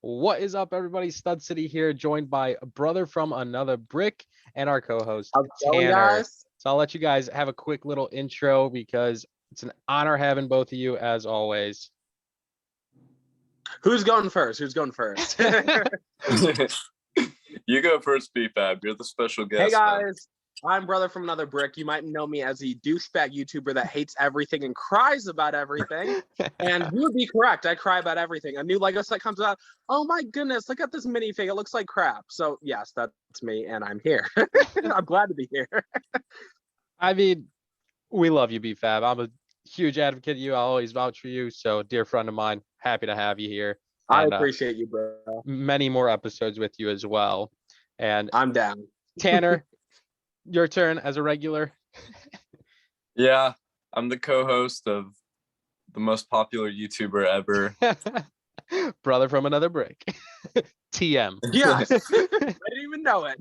What is up, everybody? Stud City here, joined by a brother from another brick and our co-host How's it going, Tanner. guys? So I'll let you guys have a quick little intro because it's an honor having both of you as always. Who's going first? Who's going first? You go first, BFAB. You're the special guest. Hey guys, I'm brother from another brick. You might know me as the douchebag YouTuber that hates everything and cries about everything. And you would be correct. I cry about everything. A new Lego set comes out. Oh my goodness, look at this minifig. It looks like crap. So yes, that's me, and I'm here. I'm glad to be here. I mean, we love you, BFAB. I'm a huge advocate of you. I always vouch for you. So, dear friend of mine, happy to have you here. I And appreciate you, bro. many more episodes with you as well. And I'm down. Tanner, your turn as a regular. Yeah, I'm the co-host of the most popular YouTuber ever. Brother from another brick. TM. Yes. I didn't even know it.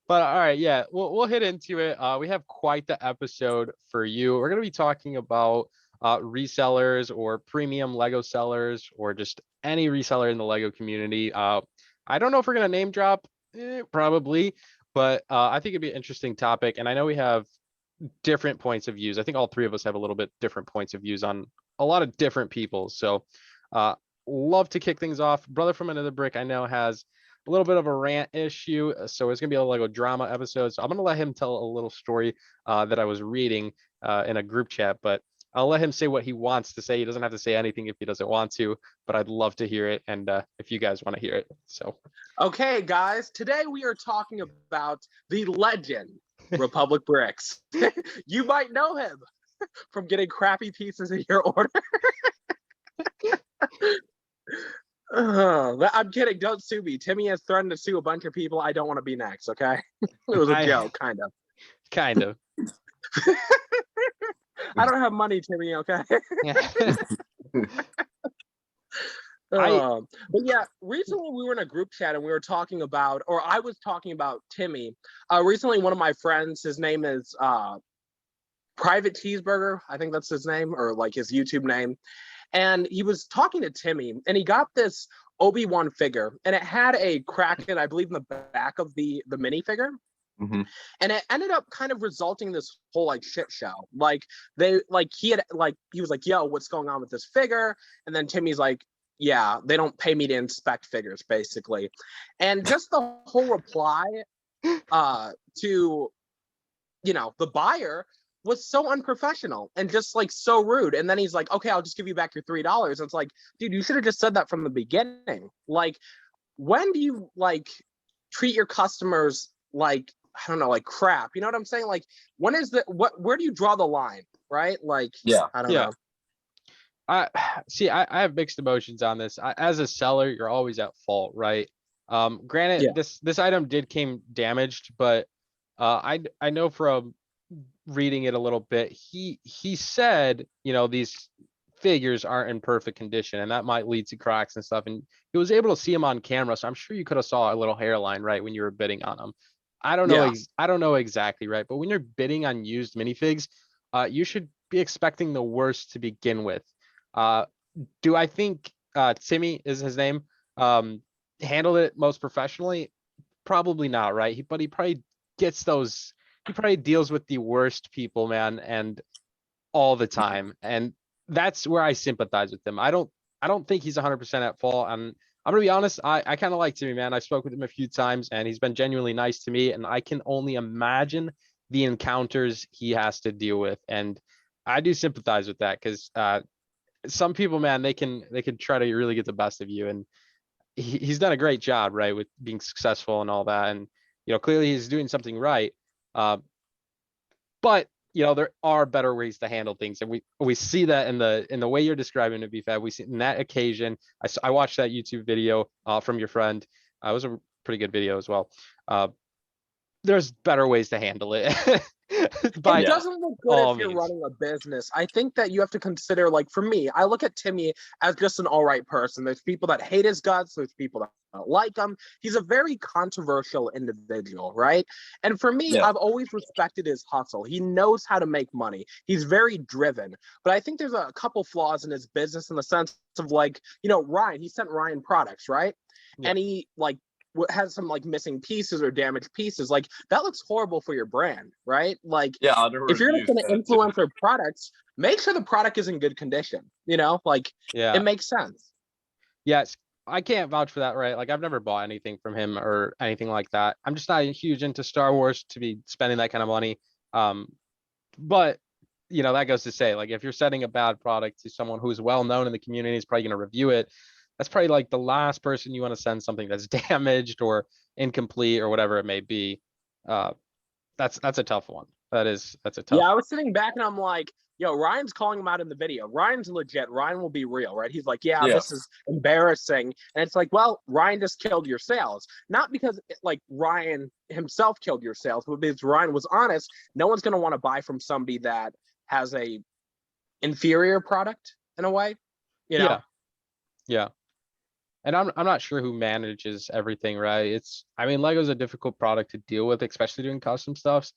But all right, yeah, we'll hit into it. We have quite the episode for you. We're gonna be talking about resellers or premium Lego sellers or just any reseller in the Lego community. I don't know if we're gonna name drop, probably, but I think it'd be an interesting topic. And I know we have different points of views. I think all three of us have a little bit different points of views on a lot of different people. So love to kick things off. Brother from another brick, I know, has a little bit of a rant issue, so it's gonna be a Lego drama episode. So I'm gonna let him tell a little story that I was reading in a group chat, but I'll let him say what he wants to say. He doesn't have to say anything if he doesn't want to, but I'd love to hear it, and if you guys want to hear it. So okay, guys, today we are talking about the legend Republic Bricks. You might know him from getting crappy pieces in your order. I'm kidding. Don't sue me. Timmy has threatened to sue a bunch of people. I don't want to be next, okay? It was a joke, kind of. kind of. I don't have money, Timmy, okay? But yeah, recently we were in a group chat and we were talking about, or I was talking about Timmy. Recently, one of my friends, his name is Private Cheeseburger. I think that's his name, or like his YouTube name. And he was talking to Timmy, and he got this Obi-Wan figure, and it had a Kraken, I believe, in the back of the minifigure. Mm-hmm. And it ended up kind of resulting in this whole like shit show. Like he was like, yo, what's going on with this figure? And then Timmy's like, yeah, they don't pay me to inspect figures, basically. And just the whole reply to the buyer was so unprofessional and just like so rude. And then he's like, okay, I'll just give you back your $3. It's like, dude, you should have just said that from the beginning. Like, when do you like treat your customers like, I don't know, like crap? You know what I'm saying? Like, when is where do you draw the line? Right? Like, Yeah. I don't know. I have mixed emotions on this. As a seller, you're always at fault, right? Granted, this item did came damaged, but I know from reading it a little bit, he said, these figures aren't in perfect condition, and that might lead to cracks and stuff. And he was able to see them on camera, so I'm sure you could have saw a little hairline, right, when you were bidding on them. I don't know. I don't know exactly, right, but when you're bidding on used minifigs, you should be expecting the worst to begin with. Do I think Timmy is his name handled it most professionally? Probably not, right? But he probably gets those. He probably deals with the worst people, man, and all the time. And that's where I sympathize with him. I don't think he's 100% at fault. And I'm gonna be honest, I kind of like Timmy, man. I spoke with him a few times, and he's been genuinely nice to me. And I can only imagine the encounters he has to deal with. And I do sympathize with that because some people, man, they can try to really get the best of you. And he's done a great job, right, with being successful and all that. And clearly he's doing something right. But there are better ways to handle things, and we see that in the way you're describing it, BFAB. We see in that occasion. I watched that YouTube video from your friend. It was a pretty good video as well. there's better ways to handle it. It doesn't look good if you're running a business. I think that you have to consider, like, for me, I look at Timmy as just an all right person. There's people that hate his guts. There's people that don't like him. He's a very controversial individual, right? And for me, I've always respected his hustle. He knows how to make money. He's very driven. But I think there's a couple flaws in his business in the sense of, like, you know, Ryan, he sent Ryan products, right? Yeah. And he, like, has some like missing pieces or damaged pieces, like that looks horrible for your brand, right? Like, if you're going to influence their products, make sure the product is in good condition, you know, like, it makes sense. Yes, I can't vouch for that, right? Like, I've never bought anything from him or anything like that. I'm just not huge into Star Wars to be spending that kind of money. But you know, that goes to say, like, if you're sending a bad product to someone who's well known in the community, is probably going to review it. That's probably like the last person you want to send something that's damaged or incomplete or whatever it may be. That's a tough one. That's a tough. Yeah, I was sitting back and I'm like, yo, Ryan's calling him out in the video. Ryan's legit. Ryan will be real, right? He's like, yeah, this is embarrassing. And it's like, well, Ryan just killed your sales. Not because like Ryan himself killed your sales, but because Ryan was honest. No one's going to want to buy from somebody that has a inferior product in a way, you know? Yeah. And I'm not sure who manages everything, right? I mean, Lego's a difficult product to deal with, especially doing custom stuffs,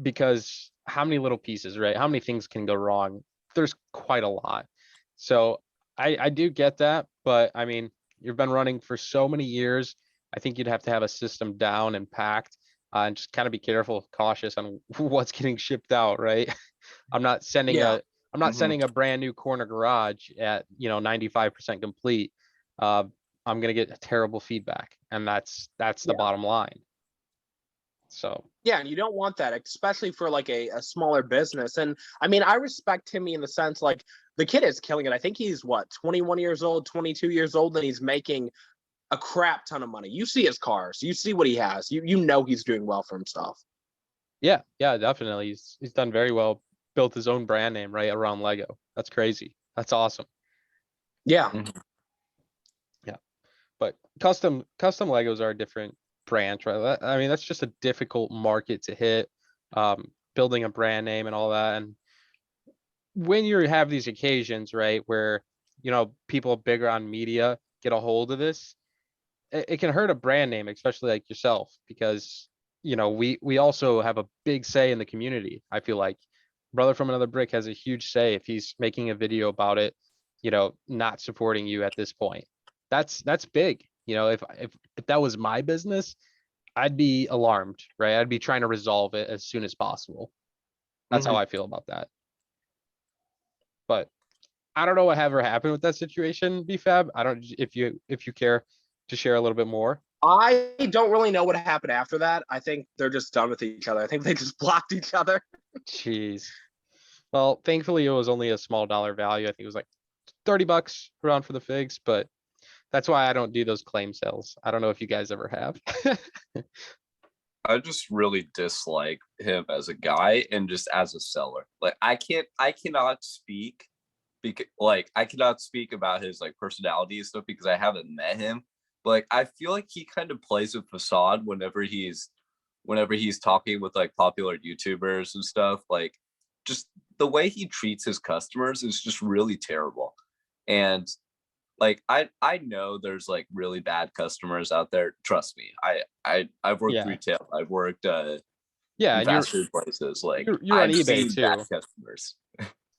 because how many little pieces, right? How many things can go wrong? There's quite a lot. So I do get that, but I mean, you've been running for so many years. I think you'd have to have a system down and packed, and just kind of be careful, cautious on what's getting shipped out, right? I'm not sending a brand new corner garage at, you know, 95% complete. I'm gonna get terrible feedback, and that's the bottom line. So yeah, and you don't want that, especially for like a smaller business. And I mean, I respect Timmy in the sense, like, the kid is killing it. I think he's 21 years old, 22 years old, and he's making a crap ton of money. You see his cars, you see what he has, you know he's doing well for himself. Yeah, definitely. He's done very well, built his own brand name right around Lego. That's crazy. That's awesome. Yeah. Yeah. But custom Legos are a different branch, right? I mean, that's just a difficult market to hit, building a brand name and all that. And when you have these occasions, right, where, you know, people bigger on media get a hold of this, it can hurt a brand name, especially like yourself, because, you know, we also have a big say in the community. I feel like Brother from Another Brick has a huge say if he's making a video about it, you know, not supporting you at this point. That's big. You know, if that was my business, I'd be alarmed, right? I'd be trying to resolve it as soon as possible. That's how I feel about that. But I don't know what ever happened with that situation, BFAB. I don't, if you care to share a little bit more. I don't really know what happened after that. I think they're just done with each other. I think they just blocked each other. Jeez. Well, thankfully it was only a small dollar value. I think it was like $30 around for the figs, but that's why I don't do those claim sales. I don't know if you guys ever have. I just really dislike him as a guy and just as a seller. Like, I cannot speak about his like personality and stuff because I haven't met him. But like, I feel like he kind of plays a facade whenever he's talking with like popular YouTubers and stuff. Like, just the way he treats his customers is just really terrible. And like, I know there's like really bad customers out there. Trust me. I've worked retail. I've worked in fast food places. Like, you're on eBay too. Bad customers.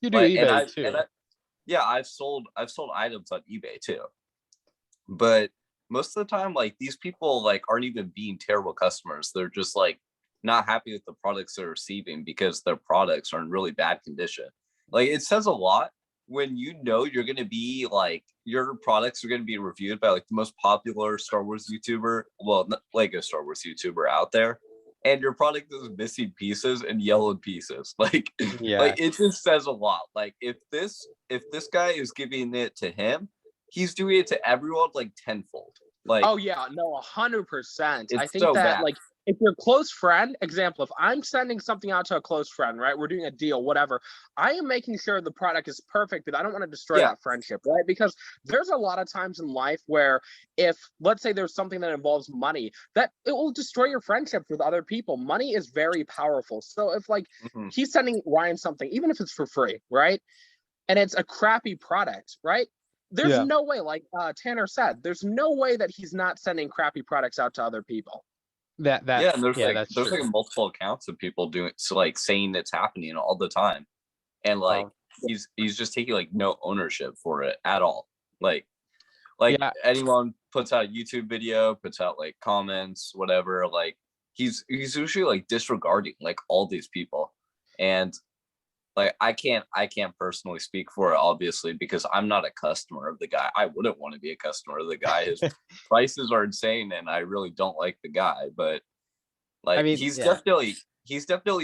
You do like, eBay too. I've sold items on eBay too. But most of the time, like, these people like aren't even being terrible customers. They're just like not happy with the products they're receiving because their products are in really bad condition. Like, it says a lot when you know you're going to be like, your products are going to be reviewed by like the most popular Star Wars YouTuber, well, Lego Star Wars YouTuber out there, and your product is missing pieces and yellowed pieces. Like, like, it just says a lot. Like, if this guy is giving it to him, he's doing it to everyone like tenfold. Like, oh yeah, no, 100%. I think so that bad. like if your close friend, example, if I'm sending something out to a close friend, right? We're doing a deal, whatever. I am making sure the product is perfect, but I don't want to destroy that friendship, right? Because there's a lot of times in life where if, let's say there's something that involves money, that it will destroy your friendships with other people. Money is very powerful. So if like he's sending Ryan something, even if it's for free, right? And it's a crappy product, right? There's no way, like Tanner said, there's no way that he's not sending crappy products out to other people. And there's like multiple accounts of people doing so, like saying it's happening all the time, and like he's just taking like no ownership for it at all. Like anyone puts out a YouTube video, puts out like comments, whatever, like he's usually like disregarding like all these people. And like I can't personally speak for it, obviously, because I'm not a customer of the guy. I wouldn't want to be a customer of the guy. His prices are insane, and I really don't like the guy. But like, I mean, he's definitely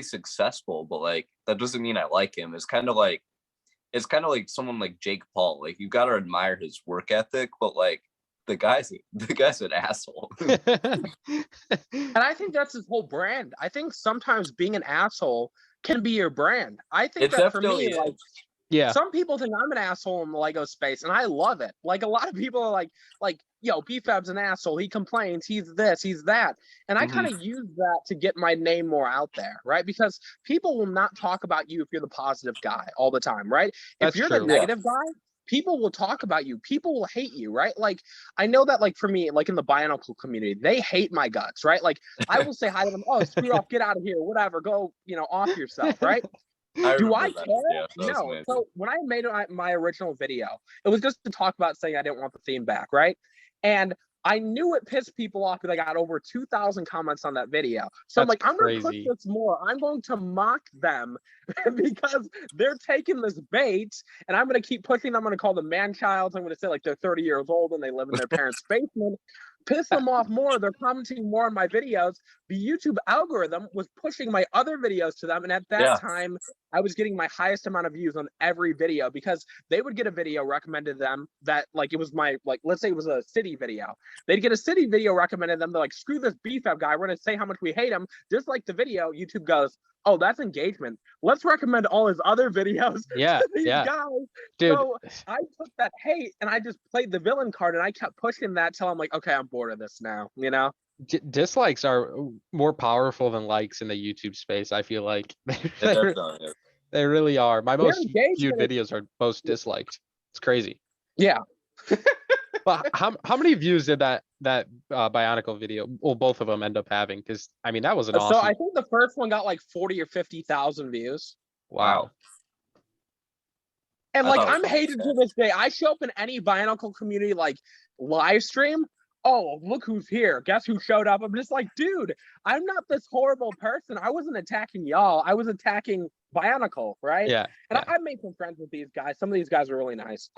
successful. But like, that doesn't mean I like him. It's kind of like someone like Jake Paul. Like, you gotta admire his work ethic, but like, the guy's an asshole. And I think that's his whole brand. I think sometimes being an asshole can be your brand. I think that for me, like, some people think I'm an asshole in the Lego space, and I love it. Like, a lot of people are like, yo, BFAB's an asshole. He complains. He's this, he's that. And I kind of use that to get my name more out there, right? Because people will not talk about you if you're the positive guy all the time, right? If you're the negative guy, people will talk about you. People will hate you, right? Like, I know that, like, for me, like in the Bionicle community, they hate my guts, right? Like, I will say hi to them. Oh, screw off, get out of here, whatever, go, off yourself, right? Do I care? No. So when I made my original video, it was just to talk about saying I didn't want the theme back, right? And I knew it pissed people off because I got over 2,000 comments on that video. So I'm like, I'm going to push this more. I'm going to mock them because they're taking this bait, and I'm going to keep pushing. I'm going to call them man-childs. I'm going to say like they're 30 years old and they live in their parents' basement. Piss them off more. They're commenting more on my videos. The YouTube algorithm was pushing my other videos to them. And at that time, I was getting my highest amount of views on every video because they would get a video recommended to them that, like, it was my, like, let's say it was a city video. They'd get a city video recommended to them. They're like, screw this BFAB guy. We're going to say how much we hate him. Just like the video, YouTube goes, oh, that's engagement. Let's recommend all his other videos to these guys. Dude. So I took that hate and I just played the villain card, and I kept pushing that till I'm like, okay, I'm bored of this now, Dislikes are more powerful than likes in the YouTube space, I feel like. They really are. My most viewed videos are most disliked. It's crazy. Yeah. But how many views did that Bionicle video, well, both of them, end up having? Because I mean, that was an awesome. So I think the first one got like 40 or 50,000 views. Wow. And like, I'm hated to this day. I show up in any Bionicle community like live stream. Oh, look who's here. Guess who showed up? I'm just like, dude, I'm not this horrible person. I wasn't attacking y'all. I was attacking Bionicle, right? Yeah. And I made some friends with these guys. Some of these guys are really nice.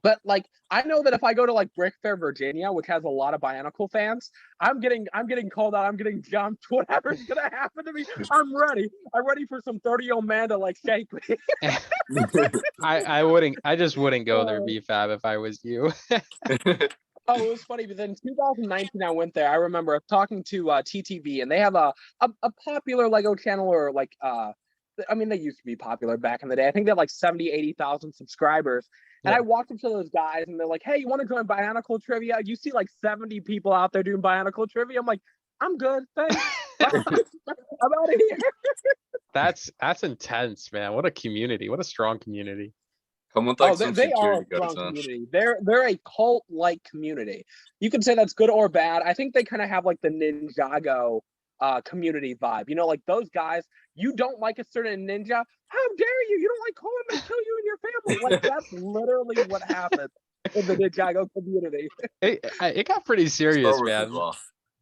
But like, I know that if I go to like Brick Fair, Virginia, which has a lot of Bionicle fans, I'm getting called out. I'm getting jumped. Whatever's gonna happen to me, I'm ready. I'm ready for some 30-year-old man to like shake me. I just wouldn't go there, BFAB, if I was you. Oh, it was funny, but then 2019 I went there. I remember talking to TTV, and they have a popular Lego channel, or like I mean, they used to be popular back in the day. I think they have like 70, 80,000 subscribers. And I walked up to those guys, and they're like, hey, you want to join Bionicle Trivia? You see like 70 people out there doing Bionicle Trivia. I'm like, I'm good, thanks. I'm out of here. That's intense, man. What a community. What a strong community. Come with like some they are a strong community. They're a cult-like community. You can say that's good or bad. I think they kind of have like the Ninjago community vibe. Like those guys, you don't like a certain ninja, how dare you? You don't like him and kill you and your family. Like, that's literally what happened in the Ninjago community. It got pretty serious, man. Well.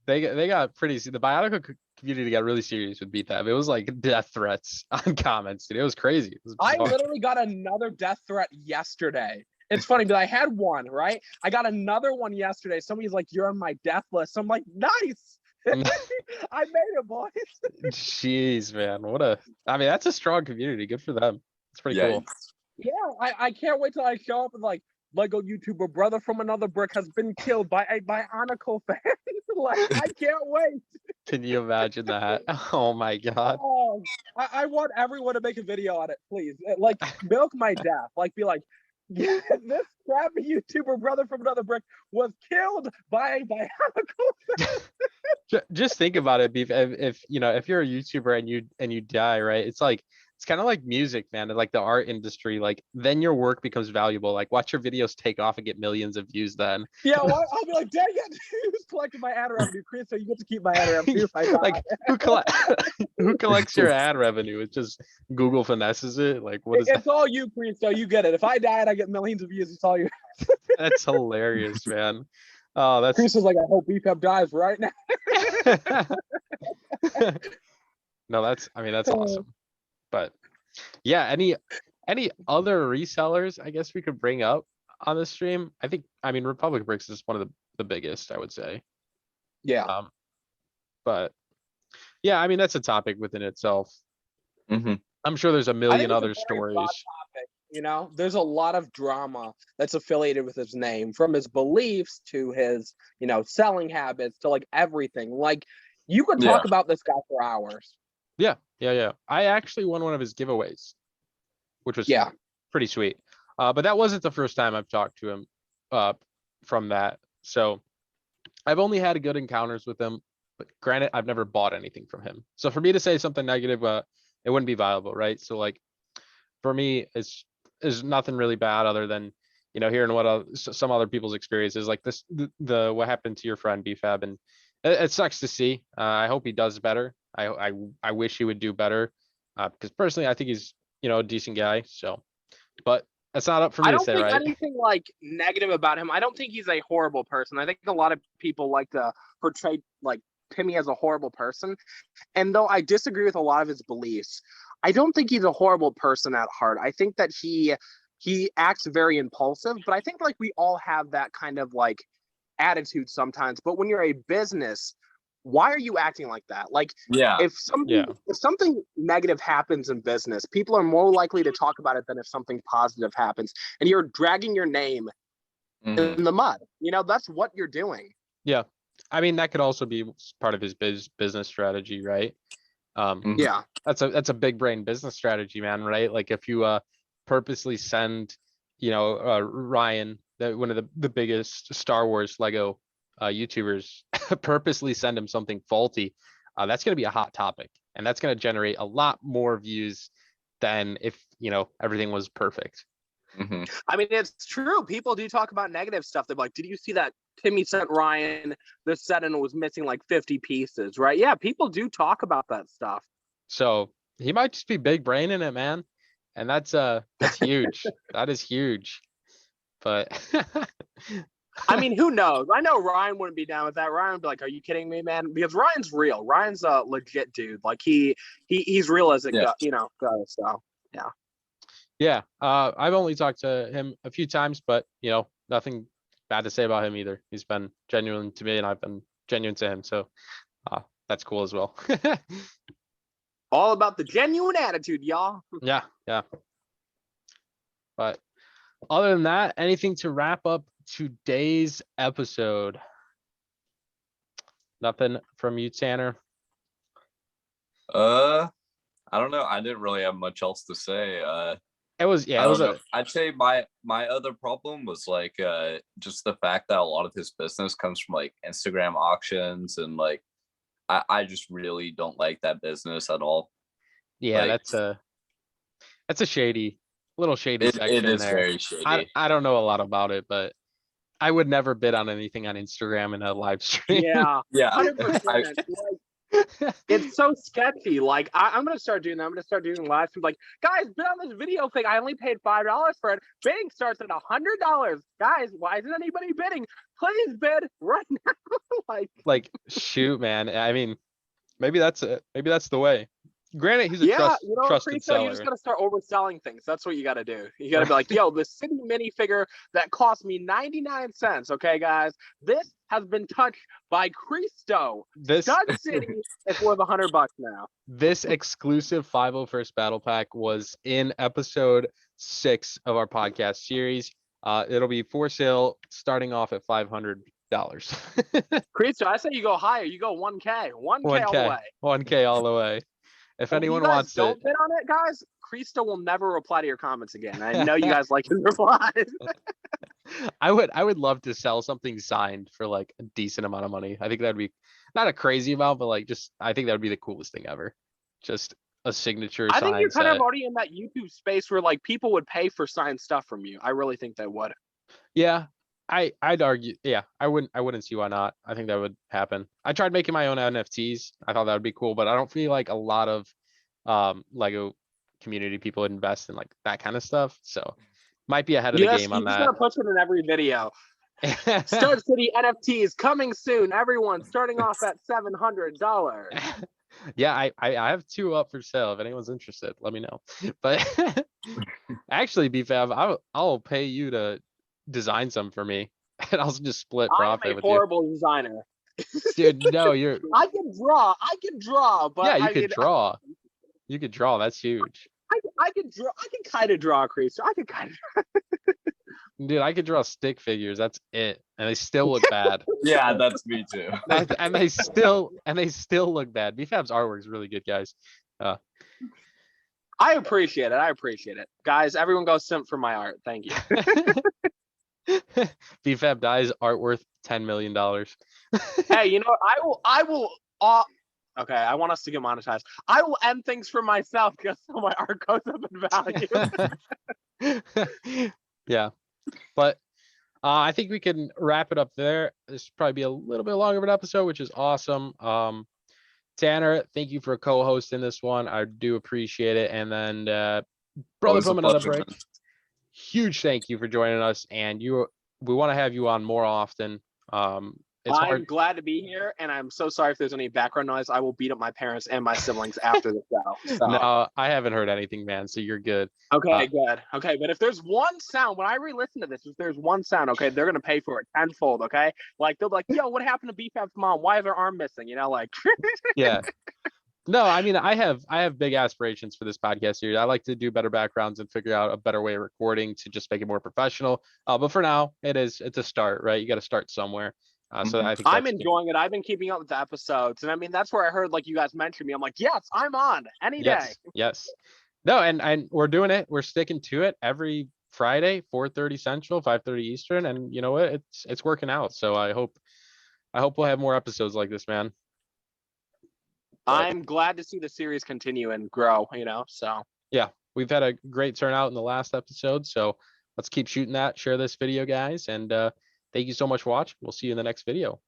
They got pretty. The Bionicle community got really serious with BFAB. It was like death threats on comments, dude. It was crazy. I literally got another death threat yesterday. It's funny, but I had one, right? I got another one yesterday. Somebody's like, you're on my death list. I'm like, nice. I made it, boys. Jeez, man. I mean, that's a strong community. Good for them. It's pretty cool. Yeah, I can't wait till I show up and like, Lego YouTuber brother from another brick has been killed by a Bionicle fan. Like, I can't wait. Can you imagine that? Oh my god. Oh, I want everyone to make a video on it, please. Like, milk my death. Like, be like, yeah, this crappy YouTuber brother from another brick was killed by a Bionicle fan. Just think about it, Beef. If you know, if you're a YouTuber and you die, right? It's like it's kind of like music, man. Like the art industry, like then your work becomes valuable. Like watch your videos take off and get millions of views then. Yeah, well, I'll be like, dang it, who's collecting my ad revenue? Chris, so you get to keep my ad revenue if I die. Like who collects your ad revenue? It's just Google finesses it. Like what is It's all you, Chris, so you get it. If I die and I get millions of views, it's all you. That's hilarious, man. Oh, that's Chris is like, I hope BPEP dies right now. No, that's awesome. But yeah, any other resellers I guess we could bring up on the stream? I mean Republic Bricks is one of the biggest, I would say. Yeah. But yeah, I mean that's a topic within itself. I'm sure there's a million other stories. Topic, you know, there's a lot of drama that's affiliated with his name, from his beliefs to his, you know, selling habits to like everything. Like, you could talk about this guy for hours. Yeah. I actually won one of his giveaways, which was pretty sweet. But that wasn't the first time I've talked to him from that. So I've only had good encounters with him, but granted, I've never bought anything from him. So for me to say something negative, it wouldn't be viable, right? So like for me, it's nothing really bad other than, you know, hearing what some other people's experiences, like this, the what happened to your friend BFAB, and it sucks to see. I hope he does better. I wish he would do better, because personally I think he's, you know, a decent guy. So, but that's not up for me to say, right? I don't think anything like negative about him. I don't think he's a horrible person. I think a lot of people like to portray like Timmy as a horrible person. And though I disagree with a lot of his beliefs, I don't think he's a horrible person at heart. I think that he acts very impulsive, but I think like we all have that kind of like attitude sometimes. But when you're a business, why are you acting like that? Like, if something negative happens in business, people are more likely to talk about it than if something positive happens, and you're dragging your name in the mud. You know, that's what you're doing. Yeah. I mean, that could also be part of his business strategy, right? Yeah. That's a big brain business strategy, man, right? Like if you purposely send, you know, Ryan, one of the biggest Star Wars Lego YouTubers, purposely send him something faulty, that's going to be a hot topic, and that's going to generate a lot more views than if, you know, everything was perfect. I mean, it's true. People do talk about negative stuff. They're like, did you see that Timmy sent Ryan the set and it was missing like 50 pieces, right? Yeah, people do talk about that stuff. So he might just be big brain in it, man. And that's huge. That is huge. But I mean, who knows? I know Ryan wouldn't be down with that. Ryan would be like, "Are you kidding me, man?" Because Ryan's real. Ryan's a legit dude. Like he's real as it goes, you know. So yeah. Yeah. I've only talked to him a few times, but you know, nothing bad to say about him either. He's been genuine to me, and I've been genuine to him. So that's cool as well. All about the genuine attitude, y'all. Yeah. But other than that, anything to wrap up today's episode? Nothing from you, Tanner? I don't know. I didn't really have much else to say. I'd say my other problem was like just the fact that a lot of his business comes from like Instagram auctions, and like I just really don't like that business at all. Yeah, like, that's a shady little shady section. It is there. Very shady. I don't know a lot about it, but I would never bid on anything on Instagram in a live stream. Yeah. 100%. It's so sketchy. Like I'm gonna start doing that. I'm gonna start doing live streams. Like, guys, bid on this video thing. I only paid $5 for it. Bidding starts at $100. Guys, why isn't anybody bidding? Please bid right now. like shoot, man. I mean, maybe that's it. Maybe that's the way. Granted, he's a trusted seller. You just gotta start overselling things. That's what you gotta do. You gotta be like, yo, this city minifigure that cost me 99 cents. Okay, guys, this has been touched by Cristo. Stud City is worth $100 now. This exclusive 501st Battle Pack was in episode 6 of our podcast series. It'll be for sale starting off at $500. Creaster, I say you go higher. You go 1K. 1K all the 1K, way. 1K all the way. If And anyone you guys wants don't it, bid on it, guys, Creaster will never reply to your comments again. I know you guys like his replies. I would love to sell something signed for like a decent amount of money. I think that'd be not a crazy amount, but like just I think that would be the coolest thing ever. Just a signature I think you're sign kind of set. already in that YouTube space where like people would pay for signed stuff from you. I really think they would. Yeah. I'd argue, yeah, I wouldn't see why not. I think that would happen. I tried making my own NFTs. I thought that would be cool, but I don't feel like a lot of Lego community people would invest in like that kind of stuff. So might be ahead of the Yes, game you on just that. gotta push it in every video. Stud City NFTs coming soon. Everyone starting off at $700. Yeah, I have 2 up for sale. If anyone's interested, let me know. But actually, BFAB, I'll pay you to design some for me, and I'll just split I am profit a with you. horrible designer. Dude, no, you're. I can draw, but Yeah, you I could mean, draw. You could draw. That's huge. I can draw. I can kind of draw a creaser. I can kind of. Dude, I could draw stick figures. That's it, and they still look bad. Yeah, that's me too. And they still look bad. BFAB's artwork is really good, guys. I appreciate it. Guys, everyone go simp for my art. Thank you. BFAB dies, art worth $10 million. Hey, you know, I will. Okay, I want us to get monetized. I will end things for myself just so my art goes up in value. Yeah, but I think we can wrap it up there. This will probably be a little bit longer of an episode, which is awesome. Tanner, thank you for co-hosting this one. I do appreciate it. And then brother from another break, huge thank you for joining us. And we want to have you on more often. I'm glad to be here, and I'm so sorry if there's any background noise. I will beat up my parents and my siblings after the show. So. No, I haven't heard anything, man. So you're good. Okay, good. Okay, but if there's one sound, when I re-listen to this, if there's one sound, okay, they're gonna pay for it tenfold. Okay, like they'll be like, "Yo, what happened to BFAB's mom? Why is her arm missing?" You know, like. Yeah. No, I mean, I have big aspirations for this podcast series. I like to do better backgrounds and figure out a better way of recording to just make it more professional. But for now, it's a start, right? You got to start somewhere. So I think I'm enjoying it. I've been keeping up with the episodes, and I mean that's where I heard like you guys mentioned me. I'm like, yes, I'm on any day. Yes. No, and we're doing it. We're sticking to it every Friday, 4:30 Central, 5:30 Eastern, and you know what? It's working out. So I hope we'll have more episodes like this, man. I'm glad to see the series continue and grow. You know, so yeah, we've had a great turnout in the last episode. So let's keep shooting that. Share this video, guys, and thank you so much for watching. We'll see you in the next video.